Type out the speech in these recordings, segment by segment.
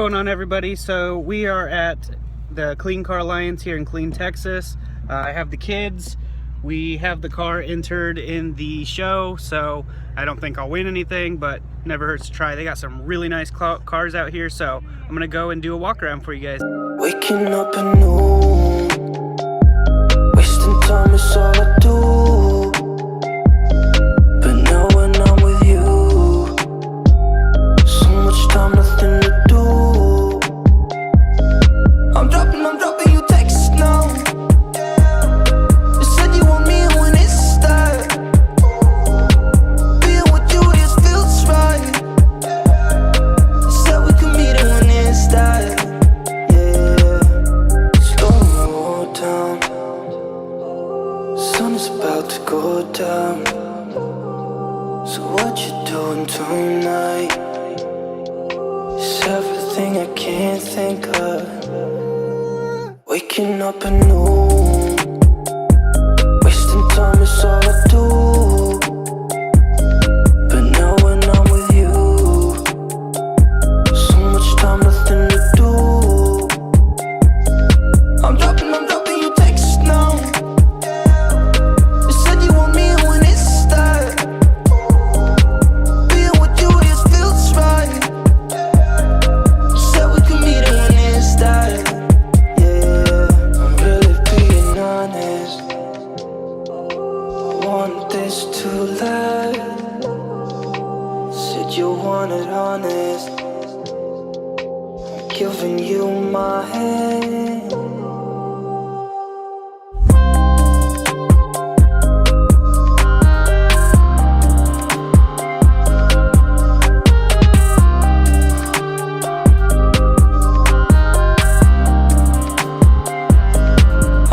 going on, everybody? So we are at the Clean Car Alliance here in Killeen, Texas. I have the kids. We have the car entered in the show, so I don't think I'll win anything, but never hurts to try. They got some really nice cars out here, so I'm gonna go and do a walk around for you guys. Waking up anew, wasting time is all I do. But now when I'm with you, so much time, nothing to do. I'm dropping you texts now. You said you want me when it starts. Being with you just feels right. You said we could meet it when it starts. Slow down, sun is about to go down. So what you doing tonight? It's everything I can't think of. Waking up anew, wasting time is all I do. But now when I'm with you, so much time, nothing to do. I'm dropping you texts now. You said you want me when it starts. Being with you just feels right. You said we could meet it when it starts. Yeah, I'm really being honest. I want this to last. Said you want it honest. I'm giving you my hand.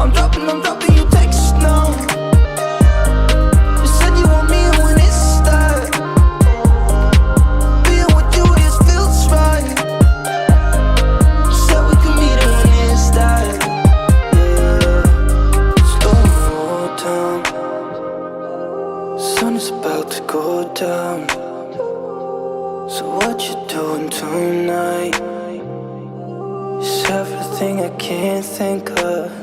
I'm dropping you texts now. You said you want me when it starts. Being with you just feels right. You said we could meet it when it starts. Yeah, slow down, sun is about to go down. So what you doing tonight? It's everything I can't think of.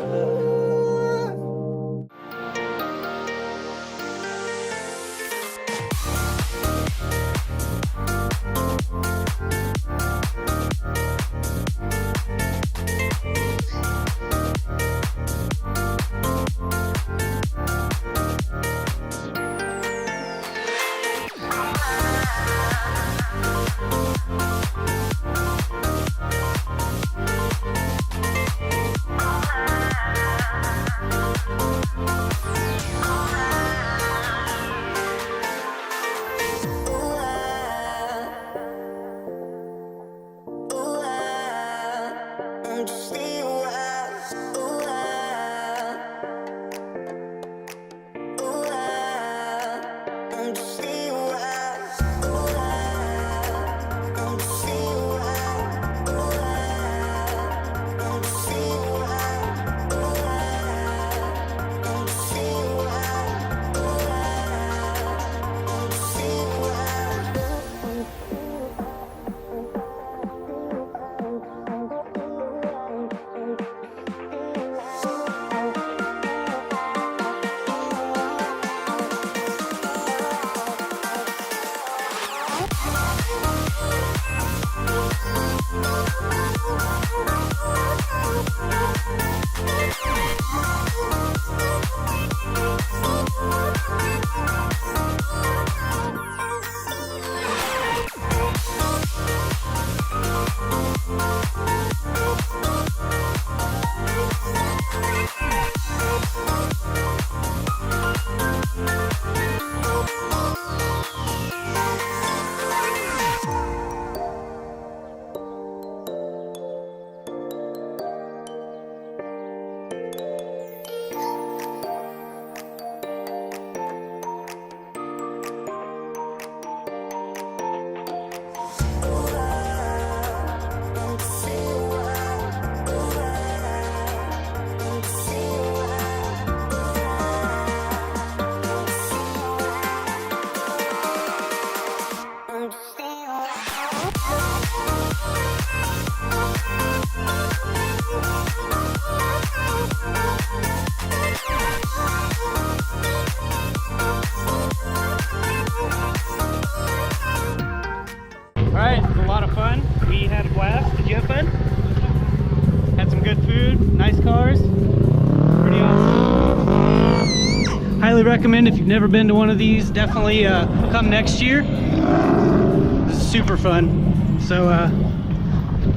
highly recommend. If you've never been to one of these, definitely come next year. This is super fun. So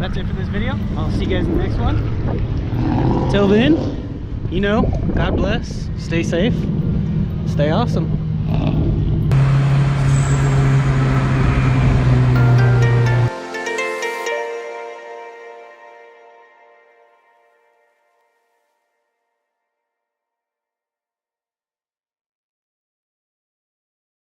that's it for this video. I'll see you guys in the next one. Till then, you know, God bless, stay safe, stay awesome.